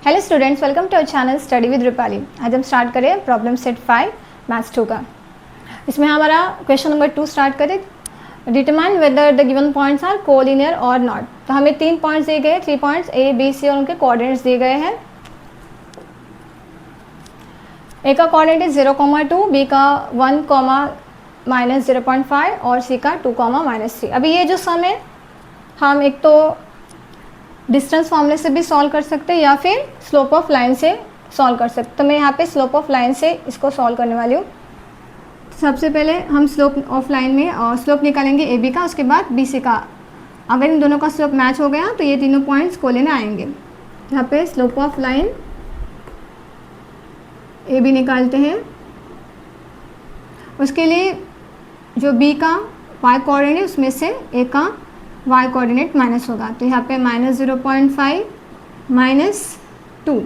Hello students, welcome to our channel study with Rupali. आज हम start करें प्रॉब्लम सेट 5 मैथ्स 2 का। इसमें हमारा क्वेश्चन नंबर 2 स्टार्ट करें। Determine whether the given points are collinear और नॉट। तो हमें 3 पॉइंट्स दिए गए, 3 पॉइंट्स ए बी सी और उनके कोऑर्डिनेट्स दिए गए हैं। ए का कोऑर्डिनेट 0,2, बी का 1, -0.5 और सी का 2, -3। अभी ये जो सम है हम एक तो डिस्टेंस फॉर्मूले से भी सॉल्व कर सकते हैं या फिर स्लोप ऑफ लाइन से सॉल्व कर सकते। तो मैं यहाँ पे स्लोप ऑफ लाइन से इसको सॉल्व करने वाली हूँ। सबसे पहले हम स्लोप ऑफ लाइन में स्लोप निकालेंगे ए बी का, उसके बाद बी सी का। अगर इन दोनों का स्लोप मैच हो गया तो ये तीनों पॉइंट्स कोलिनियर आएंगे। यहाँ पे slope of line A B निकालते हैं। उसके लिए जो बी का वाई कोऑर्डिनेट उसमें से ए का y कोऑर्डिनेट माइनस होगा। तो यहाँ पे -0.5 -2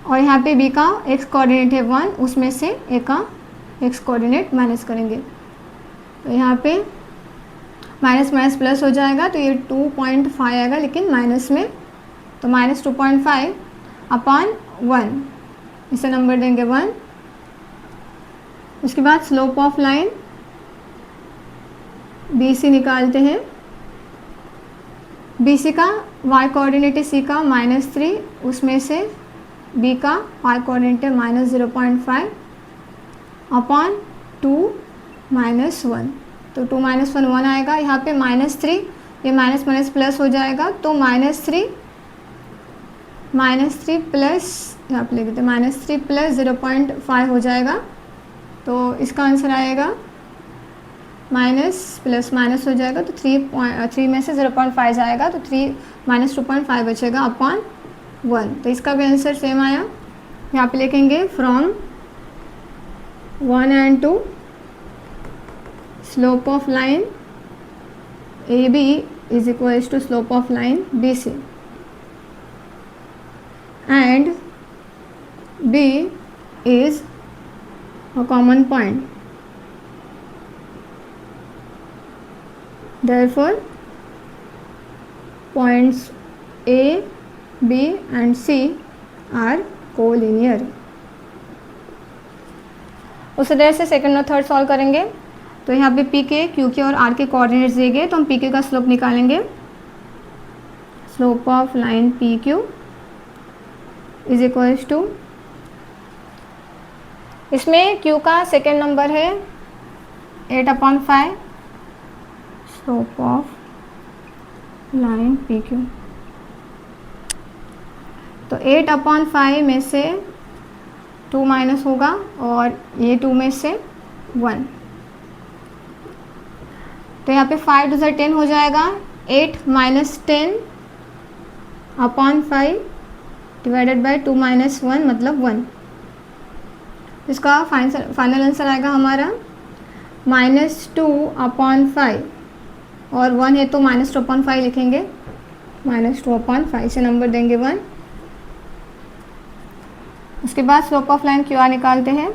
और यहाँ पे b का x कोऑर्डिनेट है 1, उसमें से a का x कोऑर्डिनेट माइनस करेंगे। तो यहाँ पे माइनस माइनस प्लस हो जाएगा, तो ये 2.5 आएगा लेकिन माइनस में, तो -2.5 अपॉन 1, इसे नंबर देंगे 1। उसके बाद slope of line B C निकालते हैं। बी सी का y कोऑर्डिनेट है सी का -3, उसमें से b का y कोऑर्डिनेट है -0.5 अपॉन 2 -1। तो 2 -1 1 आएगा। यहाँ पे -3, ये माइनस माइनस प्लस हो जाएगा, तो -3 प्लस, यहाँ पे लिख देते -3 प्लस 0.5 हो जाएगा। तो इसका आंसर आएगा माइनस प्लस माइनस हो जाएगा, तो 3 में से 0.5 जाएगा, तो 3 -2.5 बचेगा अपॉन 1। तो इसका भी आंसर सेम आया। यहाँ पे लिखेंगे from 1 and 2 slope of line A B is equals to slope of line B C and B is a common point. Therefore, points A, B and C are collinear. उसी तरह से second और third solve करेंगे। तो यहाँ पे P के, Q के और R के कोऑर्डिनेट्स दिए गए, तो हम P Q का स्लोप निकालेंगे। Slope of line P Q is equals to, इसमें Q का सेकेंड नंबर है 8/5 slope of line P Q. तो 8/5 में से 2 माइनस होगा और ये 2 में से 1, तो यहाँ पे 5 2 10 हो जाएगा। 8 - 10/5 डिवाइडेड बाय 2 - 1 मतलब 1। इसका फाइनल आंसर आएगा हमारा -2/5 और 1 है तो -2/5 लिखेंगे, -2/5 से नंबर देंगे 1। उसके बाद slope of line Q R निकालते हैं।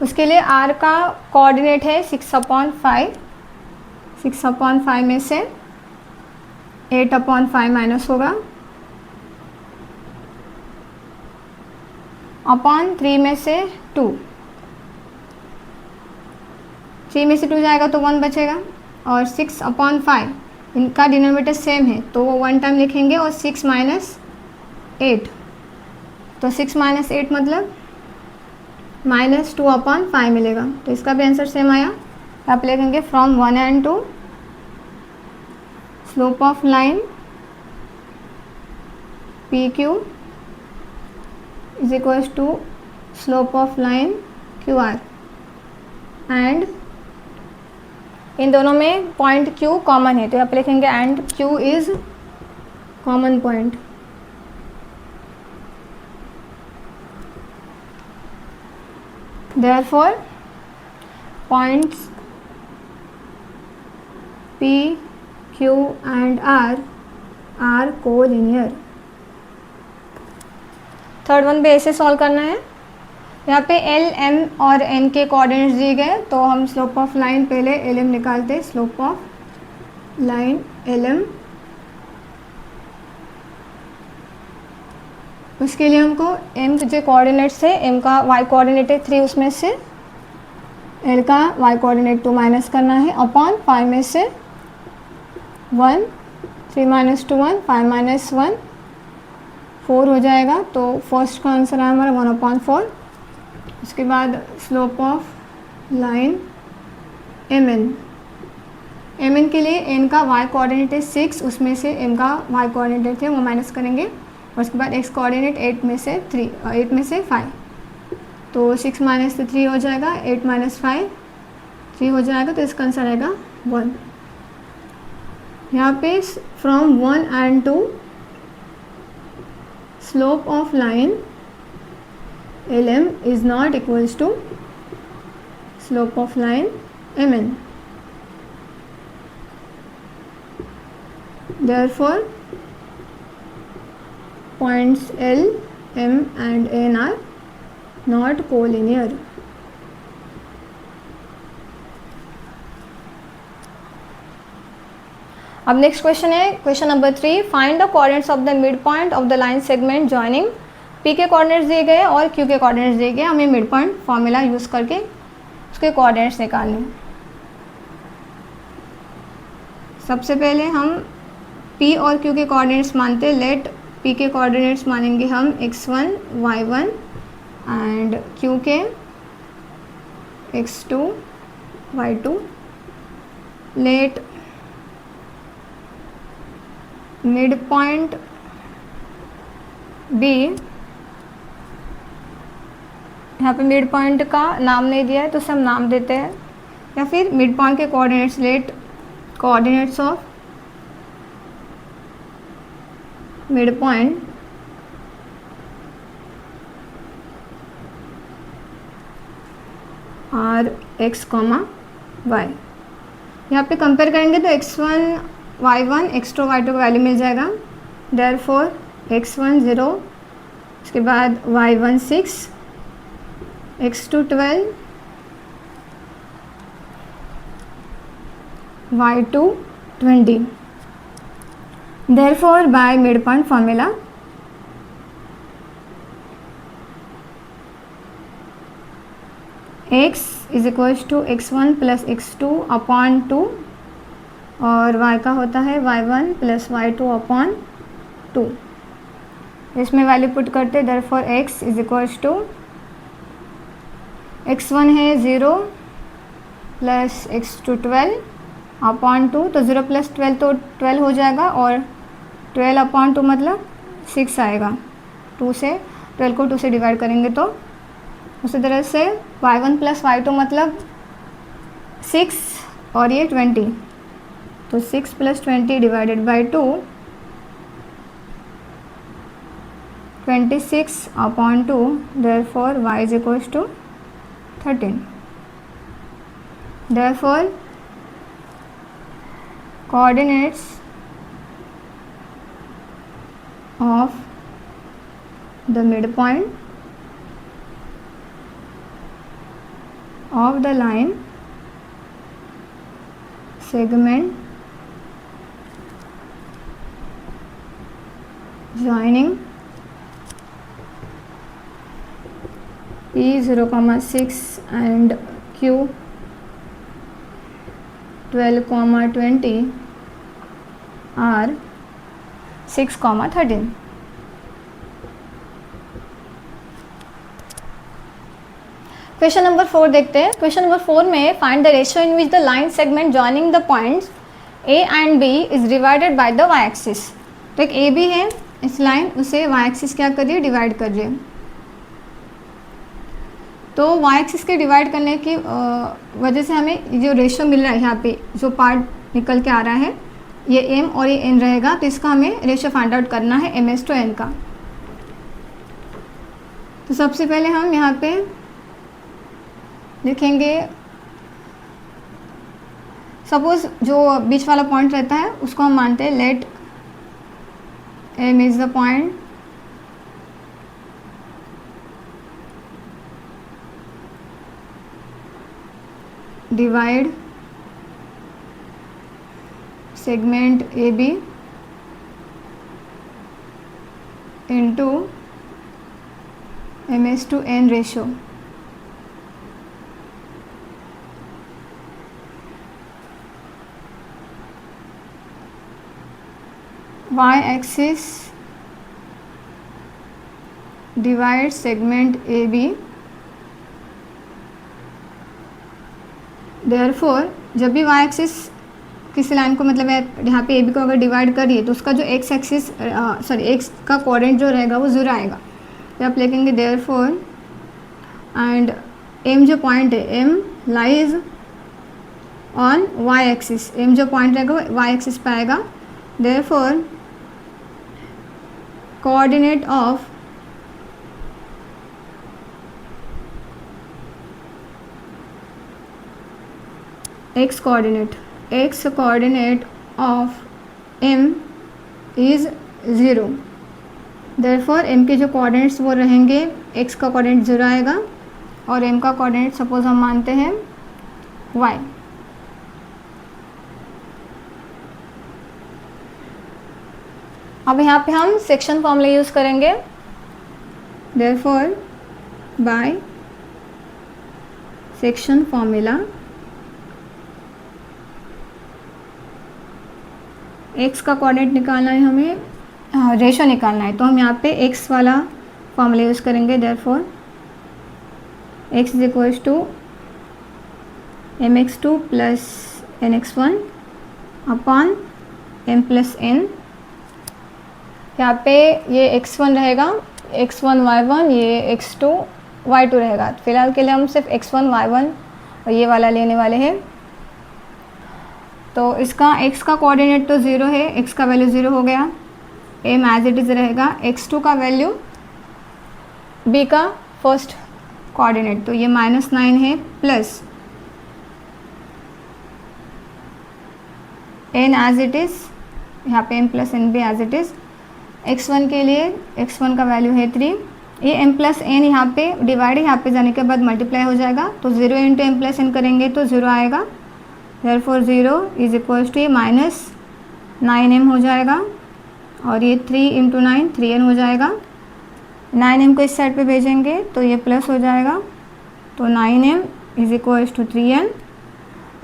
उसके लिए आर का कोऑर्डिनेट है 6/5, 6/5 में से 8/5 माइनस होगा अपॉन 3 में से 2, 3 में से 2 जाएगा तो 1 बचेगा, और 6/5 इनका डिनोमिनेटर सेम है तो वो 1 टाइम लिखेंगे, और 6 - 8, तो 6 - 8 मतलब -2/5 मिलेगा। तो इसका भी आंसर सेम आया। आप लिखेंगे from 1 and 2 slope of line P Q is equals to slope of line QR and इन दोनों में पॉइंट Q कॉमन है, तो यहाँ पे लिखेंगे and Q is common point. Therefore, points P, Q and R are collinear। Third one भी ऐसे solve करना है। यहाँ पे एल एम और एन के कोऑर्डिनेट्स दिए गए, तो हम स्लोप ऑफ लाइन पहले एल एम निकालते हैं। Slope of line L M, उसके लिए हमको एम जो कोऑर्डिनेट्स है, एम का वाई कोऑर्डिनेट है 3, उसमें से एल का वाई कोऑर्डिनेट 2 माइनस करना है, अपॉन 5 में से 1, 3 माइनस 2 1, 5 माइनस 1 4 हो जाएगा। तो फर्स्ट का आंसर है हमारा 1/4। उसके बाद slope of line M N के लिए एन का वाई कोऑर्डिनेट है 6, उसमें से एम का वाई कोऑर्डिनेट थे वो माइनस करेंगे। और उसके बाद एक्स कोऑर्डिनेट 8 में से 5, तो 6 माइनस 3 हो जाएगा, 8 माइनस 5 3 हो जाएगा, तो इसका आंसर आएगा 1। यहाँ पे from 1 and 2 slope of line LM is not equals to slope of line MN. Therefore, points L, M and N are not collinear. अब नेक्स्ट क्वेश्चन है question number 3, find the coordinates of the mid point of the line segment joining. P के coordinates दिए गए और Q के coordinates दिए गए, हमें मिड पॉइंट फॉर्मूला यूज़ करके उसके कोऑर्डिनेट्स निकालने। सबसे पहले हम पी और क्यू के कोऑर्डिनेट्स मानते हैं। लेट पी के कोऑर्डिनेट्स मानेंगे हम x1 y1 एंड क्यू के x2 y2। Late mid point B, यहाँ पे मिड पॉइंट का नाम नहीं दिया है तो उसे हम नाम देते हैं, या फिर मिड पॉइंट के coordinates. Let coordinates of mid point are x, y। यहाँ पे कंपेयर करेंगे तो x1 y1 x2 y2 का वैल्यू मिल जाएगा। देयरफॉर x1 0, उसके बाद y1 6, x2 12, y2 20। Therefore by mid point formula x is equals to x1 plus x2 upon 2 और y का होता है y1 प्लस y2 अपॉन 2। इसमें वैल्यू पुट करते, therefore x is equals to x1 है 0 plus x2 12 upon 2, तो 0 plus 12 तो 12 हो जाएगा, और 12 अपॉन 2 मतलब 6 आएगा। 2 से 12 को 2 से डिवाइड करेंगे तो उसी तरह से y1 प्लस y2 मतलब 6 और ये 20, तो 6 plus 20 divided by 2, 26 upon 2, therefore y is equals to 13। Therefore coordinates of the mid point of the line segment joining P 0,6 and Q 12,20 are 6,13। Question number 4 देखते हैं। क्वेश्चन नंबर 4 में find the ratio in which the line segment joining the points A and B is divided by the y axis. तो एक A B है, इस line उसे Y axis क्या कर रही है, डिवाइड कर रही है। तो वाई एक्सिस के डिवाइड करने की वजह से हमें जो रेशियो मिल रहा है, यहाँ पे जो पार्ट निकल के आ रहा है ये एम और ये एन रहेगा, तो इसका हमें रेशियो फाइंड आउट करना है एम एस टू एन का। तो सबसे पहले हम यहाँ पे लिखेंगे, सपोज जो बीच वाला पॉइंट रहता है उसको हम मानते हैं let M is the point divide segment AB into MS/N ratio. Y-axis divides segment AB. Therefore जब भी y एक्सिस किसी लाइन को मतलब यहाँ पे AB को अगर डिवाइड करिए तो उसका जो x एक्सिस x का कोऑर्डिनेट जो रहेगा वो 0 आएगा. तो आप लिखेंगे therefore एंड m जो पॉइंट है m lies on y axis. m जो पॉइंट रहेगा वो y एक्सिस पे आएगा. therefore coordinate of x coordinate of m is 0. therefore m के जो कोऑर्डिनेट्स वो रहेंगे x का कोऑर्डिनेट 0 आएगा और m का कोऑर्डिनेट सपोज हम मानते हैं y. अब यहाँ पे हम सेक्शन फॉर्मूला यूज़ करेंगे. therefore by section formula x का कोऑर्डिनेट निकालना है हमें, रेशो निकालना है. तो हम यहाँ पे x वाला फॉर्मूला यूज़ करेंगे. therefore x is equals to mx2 plus nx1 upon m plus n. यहाँ पे ये x1 रहेगा, x1 y1, ये x2 y2 रहेगा. फिलहाल के लिए हम सिर्फ x1 y1 और ये वाला लेने वाले हैं. तो इसका x का कोऑर्डिनेट तो 0 है, x का वैल्यू 0 हो गया. m एज इट इज़ रहेगा. x2 का वैल्यू b का फर्स्ट कोऑर्डिनेट तो ये -9 है plus n as it is, यहाँ पे m प्लस n भी एज इट इज़. x1 के लिए x1 का वैल्यू है 3. ये m प्लस n यहाँ पे डिवाइड यहाँ पे जाने के बाद मल्टीप्लाई हो जाएगा. तो 0 इंटू m प्लस n करेंगे तो 0 आएगा. therefore 0 इज इक्वल्स टू ये -9m हो जाएगा और ये 3 इंटू 9 3n हो जाएगा. 9m को इस साइड पे भेजेंगे तो ये प्लस हो जाएगा. तो 9m is equals to 3n.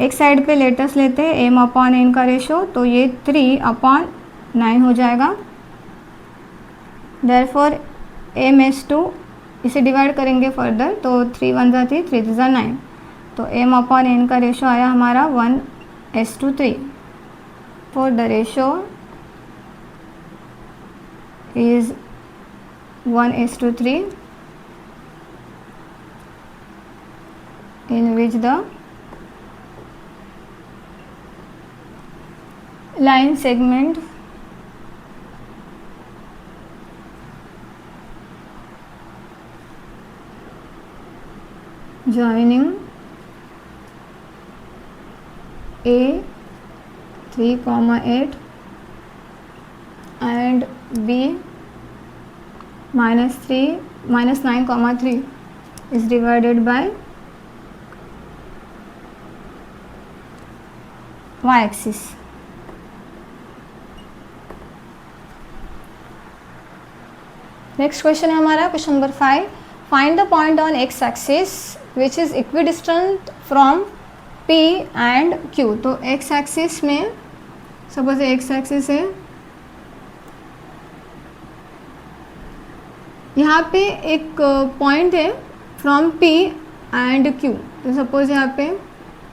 एक साइड पे लेटर्स लेते हैं m अपॉन n का रेशो, तो ये 3 अपॉन 9 हो जाएगा. therefore m/2 इसे डिवाइड करेंगे फर्दर तो 3 1 जा 3 3 जा 9. तो m अपॉन n का रेशो आया हमारा 1:3. For the ratio is 1:3 in which the line segment joining A 3,8 and B -9,3 is divided by y-axis. Next question है हमारा question number 5. Find the point on x axis which is equidistant from P and Q. तो x axis में suppose x axis है, यहाँ पे एक point है from P and Q. तो सपोज यहाँ पे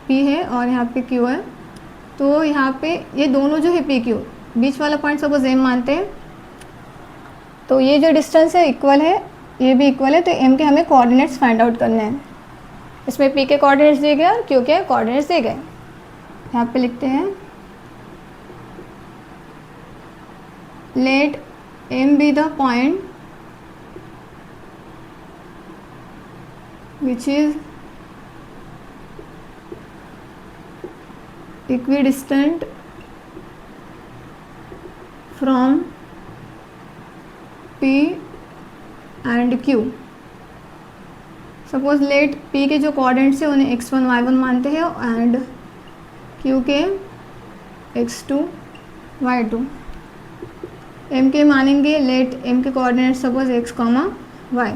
P है और यहाँ पे Q है. तो यहाँ पे ये दोनों जो है P Q बीच वाला पॉइंट सपोज M मानते हैं. तो ये जो डिस्टेंस है इक्वल है, ये भी इक्वल है. तो M के हमें कोऑर्डिनेट्स फाइंड आउट करने हैं. इसमें P के कोऑर्डिनेट्स दिए गए और Q के कोऑर्डिनेट्स दिए गए. यहाँ पे लिखते हैं let M be the point which is equidistant from P and Q suppose let P के जो कोऑर्डिनेट्स है उन्हें x1 y1 मानते हैं एंड Q के x2 y2। M के मानेंगे लेट M के कोऑर्डिनेट सपोज x, y।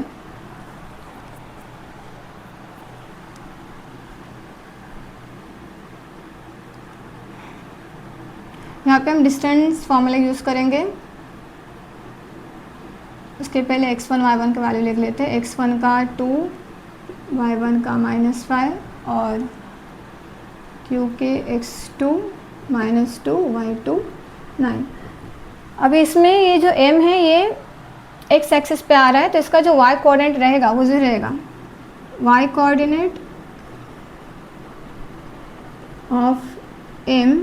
यहाँ पे हम डिस्टेंस फॉर्मूला यूज़ करेंगे। उसके पहले x1 y1 का वैल्यू लिख लेते हैं। x1 का 2, y1 का -5 और q के x2 -2 y2 9। अभी इसमें ये जो m है ये x एक्सिस पे आ रहा है, तो इसका जो y कोऑर्डिनेट रहेगा वो 0 रहेगा। y coordinate of m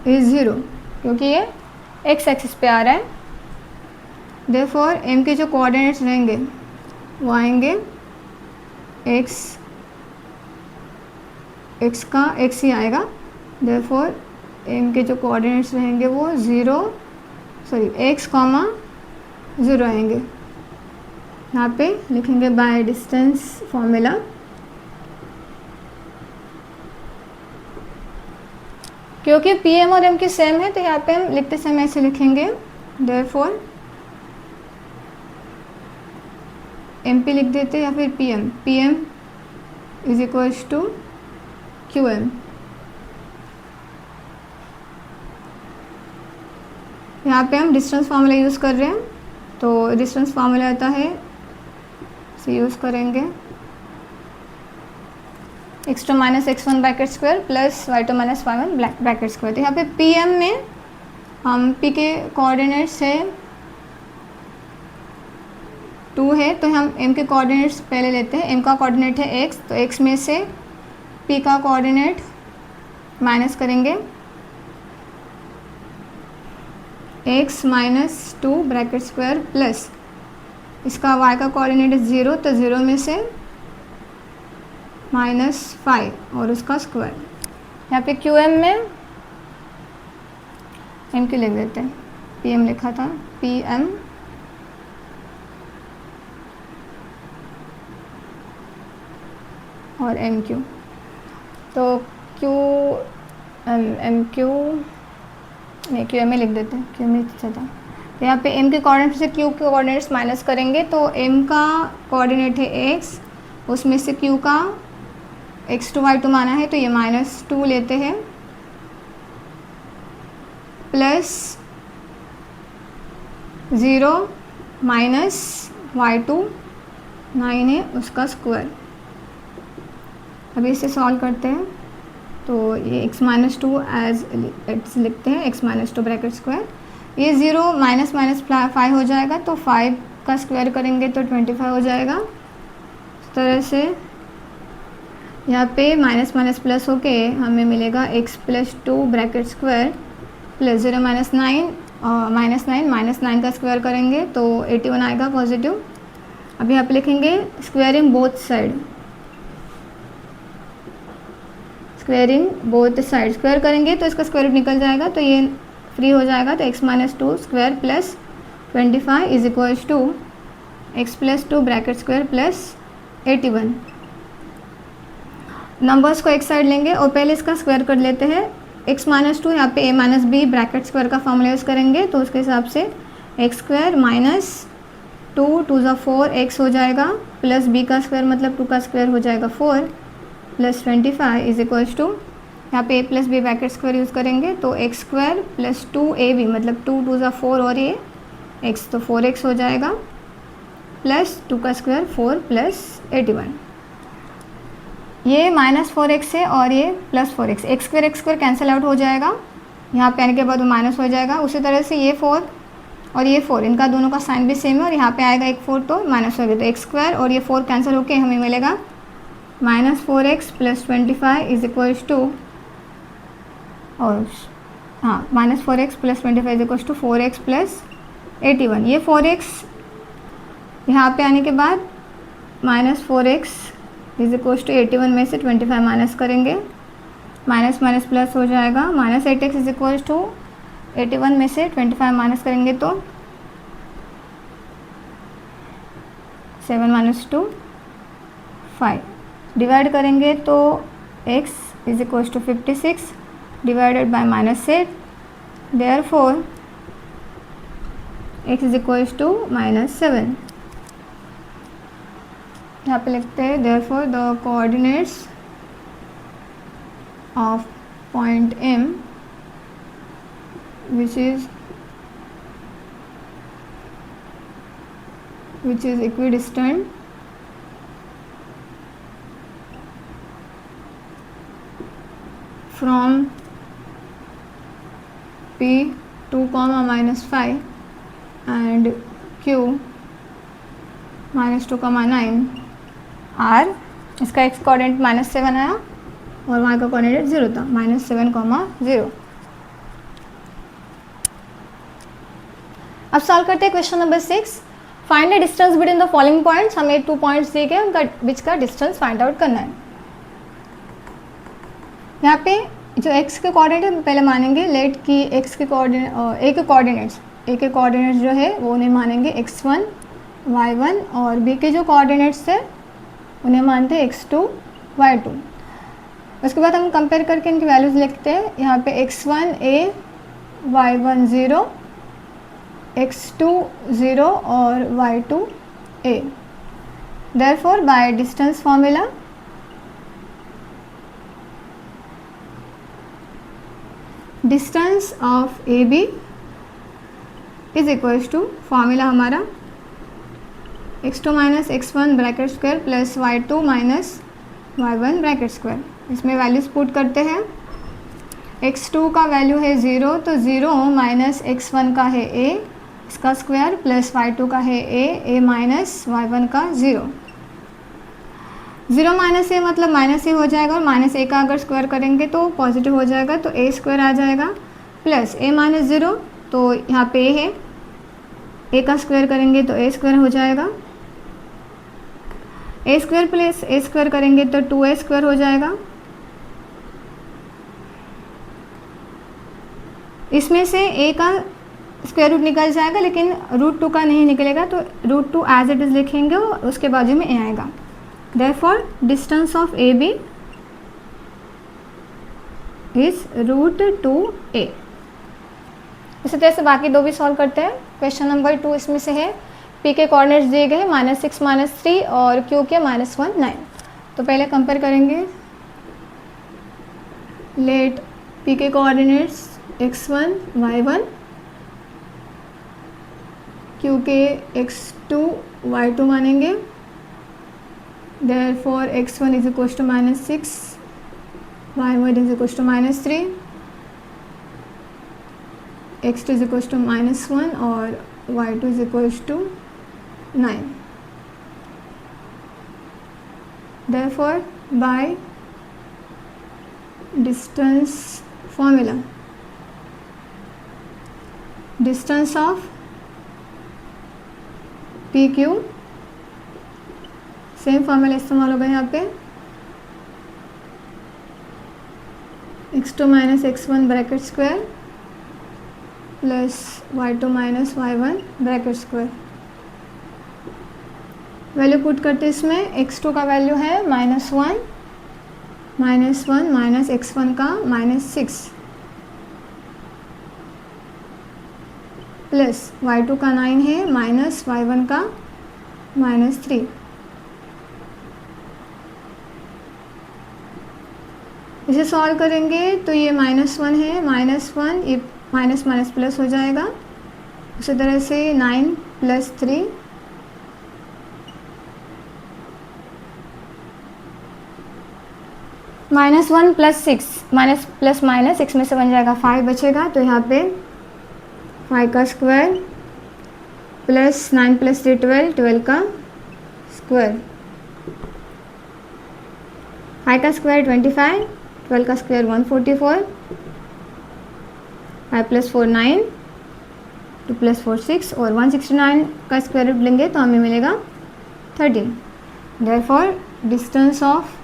is 0 क्योंकि ये x एक्सिस पे आ रहा है। देयरफॉर m के जो कोऑर्डिनेट्स रहेंगे वो आएंगे x का x ही आएगा। देयरफॉर m के जो कोऑर्डिनेट्स रहेंगे वो x, 0 आएंगे। यहाँ पे लिखेंगे बाय डिस्टेंस फॉर्मूला। क्योंकि PM और M की सेम है तो यहाँ पे हम लिखते समय ऐसे लिखेंगे। देयरफॉर MP लिख देते या फिर PM is equals to QM। यहाँ पे हम डिस्टेंस फार्मूला यूज़ कर रहे हैं, तो डिस्टेंस फार्मूला आता है इसे यूज़ करेंगे x2 - x1 bracket square plus y2 - y1 bracket square. तो यहाँ पे PM में हम P के कोऑर्डिनेट्स है 2 है, तो हम M के कोऑर्डिनेट्स पहले लेते हैं। M का कोऑर्डिनेट है x, तो x में से P का कोऑर्डिनेट माइनस करेंगे x - 2 ब्रैकेट स्क्वायर प्लस इसका y का कोऑर्डिनेट है 0, तो 0 में से -5 और उसका स्क्वायर। यहाँ पे QM में M क्यू लिख देते हैं, PM लिखा था PM और MQ। तो MQ नहीं QM लिख देते हैं, QM अच्छा था। तो यहाँ पे M के कोऑर्डिनेट से Q के कोऑर्डिनेट्स माइनस करेंगे, तो M का कोऑर्डिनेट है x, उसमें से Q का x2 y2 माना है तो ये -2 लेते हैं प्लस 0 -y2 9 है उसका स्क्वायर। अभी इसे सॉल्व करते हैं, तो ये x - 2 एज इट्स लिखते हैं x - 2 ब्रैकेट स्क्वायर। ये 0 -5 हो जाएगा, तो 5 का स्क्वायर करेंगे तो 25 हो जाएगा। इस तरह से यहाँ पे माइनस प्लस होके हमें मिलेगा x + 2 ब्रैकेट स्क्वायर प्लस 0 -9 का स्क्वायर करेंगे तो 81 आएगा पॉजिटिव। अभी यहाँ पे लिखेंगे स्क्वायरिंग बोथ साइड, स्क्वायर करेंगे तो इसका स्क्वायर रूट निकल जाएगा, तो ये फ्री हो जाएगा। तो x - 2 square plus 25 is equals to x + 2 bracket square plus 81। Numbers को एक साइड लेंगे और पहले इसका स्क्वायर कर लेते हैं। x - 2 यहाँ पे a - b ब्रैकेट स्क्वायर का फॉर्मूला यूज़ करेंगे, तो उसके हिसाब से x² - 2 2 × 4 x हो जाएगा प्लस b का स्क्वायर मतलब 2 का स्क्वायर हो जाएगा 4 प्लस 25 इज इक्वल्स टू यहाँ पे a + b bracket square use करेंगे, तो x² + 2ab मतलब 2 2 × 4 और ये x, तो 4x हो जाएगा प्लस 2 का स्क्वायर 4 प्लस 81। ये -4x है और ये +4x, x² कैंसिल आउट हो जाएगा, यहाँ पे आने के बाद वो माइनस हो जाएगा। उसी तरह से ये 4 और ये 4 इनका दोनों का साइन भी सेम है और यहाँ पे आएगा एक 4 तो माइनस हो गया, तो x² और ये 4 कैंसिल होके हमें मिलेगा -4x + 25 इज इक्वल्स टू और हाँ -4x + 25 is equals to 4x + 81। ये 4x यहाँ पे आने के बाद -4x इज इक्वल्स टू 81 में से 25 माइनस करेंगे, माइनस प्लस हो जाएगा। -8x इज इक्वल्स टू 81 में से 25 माइनस करेंगे तो 7 - 2 5 डिवाइड करेंगे तो x is equal to 56 divided by -8, therefore x is equal to -7। यहाँ पे लिखते हैं therefore the coordinates of point M which is equidistant from P 2, -5 and Q -2, 9 R, इसका x कोऑर्डिनेट -7 आया और y का कोऑर्डिनेट 0 था, -7, 0। अब सॉल्व करते हैं question number 6। Find the distance between the following points. हमें 2 पॉइंट्स दिए गए, उनका बीच का डिस्टेंस फाइंड आउट करना है। यहाँ पे जो x के कोऑर्डिनेट है पहले मानेंगे लेट कि x के कोऑर्डिनेट a के कोऑर्डिनेट्स जो है वो उन्हें मानेंगे x1 y1 और b के जो कोऑर्डिनेट्स है उन्हें मानते हैं x2 y2। उसके बाद हम कंपेयर करके इनकी वैल्यूज़ लिखते हैं। यहाँ पे x1 a y1 0, x2 0 और y2 a। Therefore by distance formula distance of A B is equals to, formula हमारा x2 - x1 bracket square plus y2 - y1 bracket square. इसमें वैल्यूज पुट करते हैं। x2 का वैल्यू है 0, तो 0 minus x1 का है a इसका स्क्वायर प्लस y2 का है a माइनस y1 का 0। 0 माइनस ए मतलब माइनस ए हो जाएगा और माइनस ए का अगर स्क्वायर करेंगे तो पॉजिटिव हो जाएगा, तो ए स्क्वायर आ जाएगा प्लस a - 0, तो यहाँ पे a है, a का स्क्वायर करेंगे तो a स्क्वायर हो जाएगा, a square plus a square करेंगे तो 2a स्क्वायर हो जाएगा। इसमें से a का स्क्वायर रूट निकल जाएगा लेकिन √2 का नहीं निकलेगा, तो √2 एज इट इज़ लिखेंगे और उसके बाजू में a आएगा। Therefore distance of A B is √2a। इसी तरह से बाकी दो भी सॉल्व करते हैं। क्वेश्चन नंबर 2 इसमें से है p के कोऑर्डिनेट्स दिए गए -6 -3 और q के -1 9। तो पहले कंपेयर करेंगे। लेट p के कोऑर्डिनेट्स x1 y1, q के x2 y2 मानेंगे। Therefore x1 is equals to -6, y1 is equals to -3, x2 is equals to -1 और y2 is equals to 9। Therefore by distance formula, distance of PQ, same formula इस्तेमाल होगा यहाँ पे x2 - x1 bracket square plus y2 - y1 bracket square. Value put करते इसमें x2 का value है -1 minus x1 का -6 प्लस y2 का 9 है माइनस y1 का -3। इसे सॉल्व करेंगे तो ये -1 है, -1 ये माइनस माइनस प्लस हो जाएगा। उसी तरह से 9 + 3 -1 + 6 माइनस प्लस माइनस 6 में से बन जाएगा 5 बचेगा, तो यहाँ पे 5 का स्क्वायर प्लस 9 + 3 12, 12 का स्क्वायर, 5 का स्क्वायर 25, 12 का स्क्वायर 144, 5 + 4 9, 2 + 4 6 और 169 का स्क्वायर रूट लेंगे तो हमें मिलेगा 13। Therefore distance of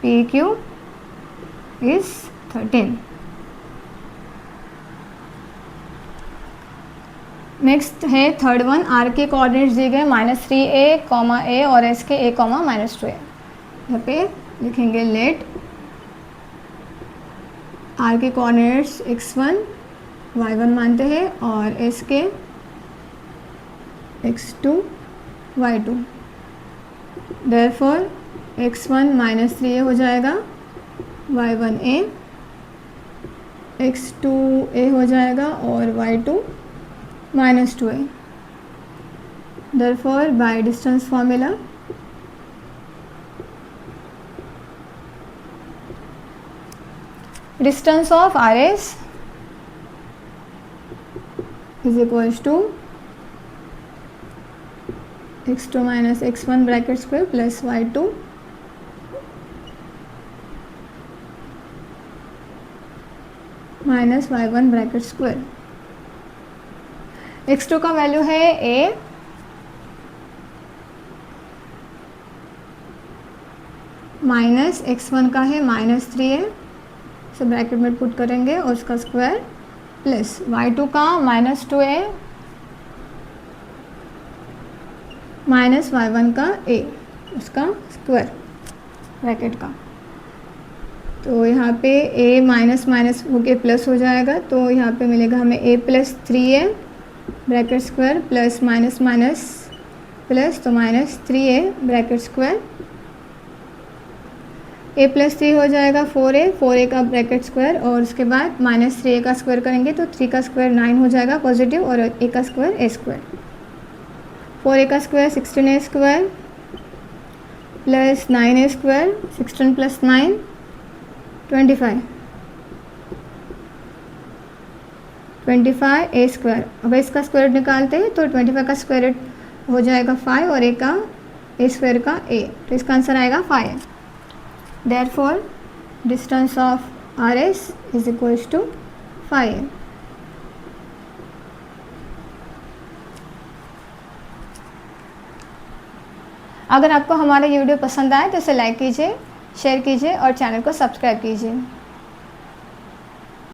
PQ is 13। Next है थर्ड वन, आर के कोऑर्डिनेट्स दिए गए -3a, a और एस के a, -2a। यहाँ पे लिखेंगे लेट आर के कोऑर्डिनेट्स x1 y1 मानते हैं और एस के x2 y2। Therefore x1 -3a हो जाएगा, y1a, x2a हो जाएगा और y2 -2a। Therefore by distance formula distance of RS is equals to x2 minus x1 bracket square plus y2 minus y1 bracket square। x2 का value है a, minus x1 का है -3a, सब bracket में put करेंगे और उसका square plus y2 का -2a माइनस y1 का a, उसका स्क्वायर ब्रैकेट का। तो यहाँ पे a माइनस माइनस होके प्लस हो जाएगा, तो यहाँ पे मिलेगा हमें a + 3a bracket square plus minus minus plus, तो -3a ब्रैकेट स्क्वायर, a + 3 हो जाएगा 4a का ब्रैकेट स्क्वायर और उसके बाद -3a का स्क्वायर करेंगे तो 3 का स्क्वायर 9 हो जाएगा पॉजिटिव और a का स्क्वायर a स्क्वायर। 4a का square 16a square plus 9a square, 16 + 9 25a square. अब इसका स्क्वायर रूट निकालते हैं तो 25 का स्क्वायर रूट हो जाएगा 5 और a स्क्वायर का a, तो इसका आंसर आएगा 5। Therefore distance of RS is equals to 5। अगर आपको हमारा ये वीडियो पसंद आए तो इसे लाइक कीजिए, शेयर कीजिए और चैनल को सब्सक्राइब कीजिए।